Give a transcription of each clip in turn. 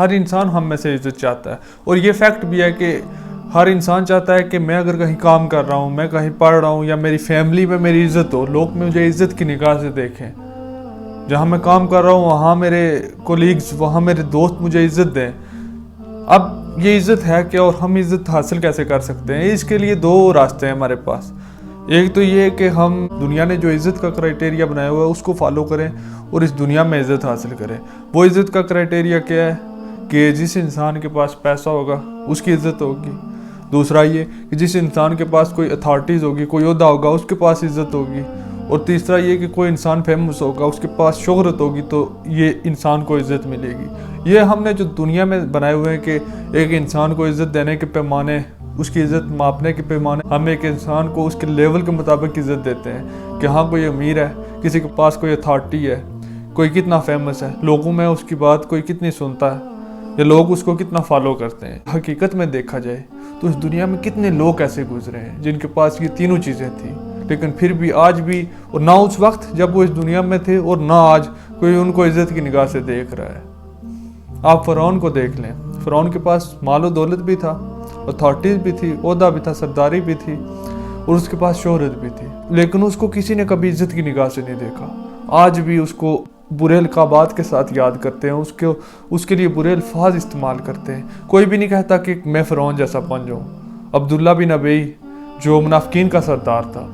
ہر انسان ہم میں سے عزت چاہتا ہے، اور یہ فیکٹ بھی ہے کہ ہر انسان چاہتا ہے کہ میں اگر کہیں کام کر رہا ہوں، میں کہیں پڑھ رہا ہوں، یا میری فیملی میں میری عزت ہو، لوگ مجھے عزت کی نگاہ سے دیکھیں، جہاں میں کام کر رہا ہوں وہاں میرے کولیگز، وہاں میرے دوست مجھے عزت دیں۔ اب یہ عزت ہے کہ اور ہم عزت حاصل کیسے کر سکتے ہیں؟ اس کے لیے دو راستے ہیں ہمارے پاس۔ ایک تو یہ کہ ہم دنیا نے جو عزت کا کرائٹیریا بنایا ہوا ہے اس کو فالو کریں اور اس دنیا میں عزت حاصل کریں۔ وہ عزت کا کرائٹیریا کیا ہے کہ جس انسان کے پاس پیسہ ہوگا اس کی عزت ہوگی۔ دوسرا یہ کہ جس انسان کے پاس کوئی اتھارٹیز ہوگی، کوئی عہدہ ہوگا، اس کے پاس عزت ہوگی۔ اور تیسرا یہ کہ کوئی انسان فیمس ہوگا، اس کے پاس شہرت ہوگی تو یہ انسان کو عزت ملے گی۔ یہ ہم نے جو دنیا میں بنائے ہوئے ہیں کہ ایک انسان کو عزت دینے کے پیمانے، اس کی عزت ماپنے کے پیمانے، ہم ایک انسان کو اس کے لیول کے مطابق عزت دیتے ہیں کہ ہاں کوئی امیر ہے، کسی کے پاس کوئی اتھارٹی ہے، کوئی کتنا فیمس ہے، لوگوں میں اس کی بات کوئی کتنی سنتا ہے، یا لوگ اس کو کتنا فالو کرتے ہیں۔ حقیقت میں دیکھا جائے تو اس دنیا میں کتنے لوگ ایسے گزرے ہیں جن کے پاس یہ تینوں چیزیں تھیں، لیکن پھر بھی آج بھی، اور نہ اس وقت جب وہ اس دنیا میں تھے اور نہ آج، کوئی ان کو عزت کی نگاہ سے دیکھ رہا ہے۔ آپ فرعون کو دیکھ لیں، فرعون کے پاس مال و دولت بھی تھا، اتھارٹیز بھی تھی، عہدہ بھی تھا، سرداری بھی تھی، اور اس کے پاس شہرت بھی تھی، لیکن اس کو کسی نے کبھی عزت کی نگاہ سے نہیں دیکھا۔ آج بھی اس کو برے القابات کے ساتھ یاد کرتے ہیں، اس کے لیے برے الفاظ استعمال کرتے ہیں۔ کوئی بھی نہیں کہتا کہ میں فرعون جیسا بن جاؤں۔ عبداللہ بن ابی جو منافقین کا سردار تھا،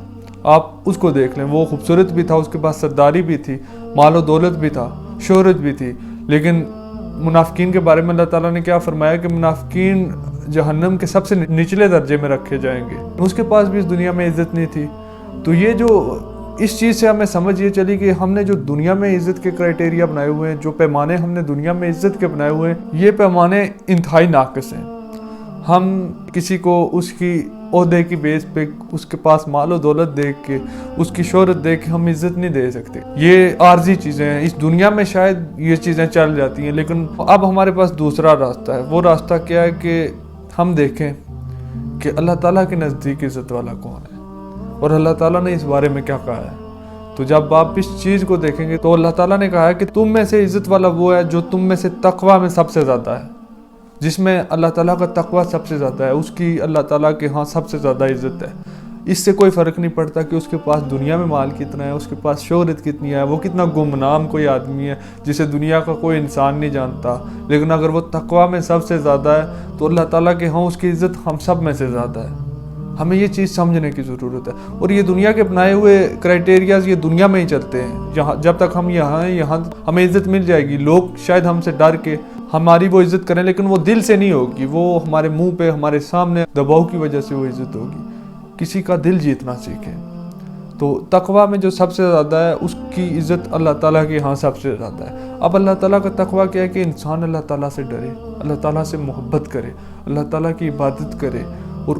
آپ اس کو دیکھ لیں، وہ خوبصورت بھی تھا، اس کے پاس سرداری بھی تھی، مال و دولت بھی تھا، شہرت بھی تھی، لیکن منافقین کے بارے میں اللہ تعالیٰ نے کیا فرمایا کہ منافقین جہنم کے سب سے نچلے درجے میں رکھے جائیں گے۔ اس کے پاس بھی اس دنیا میں عزت نہیں تھی۔ تو یہ جو اس چیز سے ہمیں سمجھ یہ چلی کہ ہم نے جو دنیا میں عزت کے کرائٹیریا بنائے ہوئے ہیں، جو پیمانے ہم نے دنیا میں عزت کے بنائے ہوئے ہیں، یہ پیمانے انتہائی ناقص ہیں۔ ہم کسی کو اس کی عہدے کی بیس پہ، اس کے پاس مال و دولت دیکھ کے، اس کی شہرت دیکھ کے ہم عزت نہیں دے سکتے۔ یہ عارضی چیزیں ہیں، اس دنیا میں شاید یہ چیزیں چل جاتی ہیں، لیکن اب ہمارے پاس دوسرا راستہ ہے۔ وہ راستہ کیا ہے کہ ہم دیکھیں کہ اللہ تعالیٰ کے نزدیک عزت والا کون ہے، اور اللہ تعالیٰ نے اس بارے میں کیا کہا ہے۔ تو جب آپ اس چیز کو دیکھیں گے تو اللہ تعالیٰ نے کہا ہے کہ تم میں سے عزت والا وہ ہے جو تم میں سے تقویٰ میں سب سے زیادہ ہے۔ جس میں اللہ تعالیٰ کا تقویٰ سب سے زیادہ ہے، اس کی اللہ تعالیٰ کے ہاں سب سے زیادہ عزت ہے۔ اس سے کوئی فرق نہیں پڑتا کہ اس کے پاس دنیا میں مال کتنا ہے، اس کے پاس شہرت کتنی ہے، وہ کتنا گمنام کوئی آدمی ہے جسے دنیا کا کوئی انسان نہیں جانتا، لیکن اگر وہ تقویٰ میں سب سے زیادہ ہے تو اللہ تعالیٰ کے ہاں اس کی عزت ہم سب میں سے زیادہ ہے۔ ہمیں یہ چیز سمجھنے کی ضرورت ہے، اور یہ دنیا کے اپنائے ہوئے کرائٹیریاز یہ دنیا میں ہی چلتے ہیں۔ جب تک ہم یہاں ہیں، یہاں ہمیں عزت مل جائے گی۔ لوگ شاید ہم سے ڈر کے ہماری وہ عزت کریں، لیکن وہ دل سے نہیں ہوگی، وہ ہمارے منہ پہ، ہمارے سامنے دباؤ کی وجہ سے وہ عزت ہوگی۔ کسی کا دل جیتنا سیکھیں۔ تو تقویٰ میں جو سب سے زیادہ ہے اس کی عزت اللہ تعالیٰ کے ہاں سب سے زیادہ ہے۔ اب اللہ تعالیٰ کا تقویٰ کیا ہے کہ انسان اللہ تعالیٰ سے ڈرے، اللہ تعالیٰ سے محبت کرے، اللہ تعالیٰ کی عبادت کرے، اور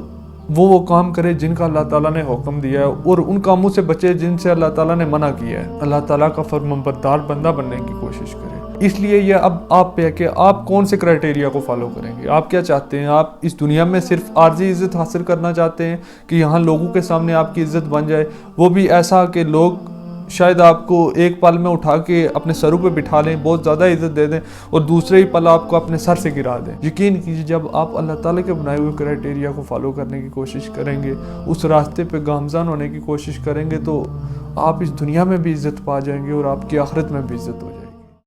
وہ کام کرے جن کا اللہ تعالیٰ نے حکم دیا ہے، اور ان کاموں سے بچے جن سے اللہ تعالیٰ نے منع کیا ہے۔ اللہ تعالیٰ کا فرمانبردار بندہ بننے کی کوشش کرے۔ اس لیے یہ اب آپ پہ ہے کہ آپ کون سے کرائٹیریا کو فالو کریں گے۔ آپ کیا چاہتے ہیں؟ آپ اس دنیا میں صرف عارضی عزت حاصل کرنا چاہتے ہیں کہ یہاں لوگوں کے سامنے آپ کی عزت بن جائے، وہ بھی ایسا کہ لوگ شاید آپ کو ایک پل میں اٹھا کے اپنے سروں پہ بٹھا لیں، بہت زیادہ عزت دے دیں، اور دوسرے ہی پل آپ کو اپنے سر سے گرا دیں۔ یقین کیجیے جب آپ اللہ تعالیٰ کے بنائے ہوئے کرائٹیریا کو فالو کرنے کی کوشش کریں گے، اس راستے پہ گامزن ہونے کی کوشش کریں گے، تو آپ اس دنیا میں بھی عزت پا جائیں گے اور آپ کی آخرت میں بھی عزت ہو جائے گی۔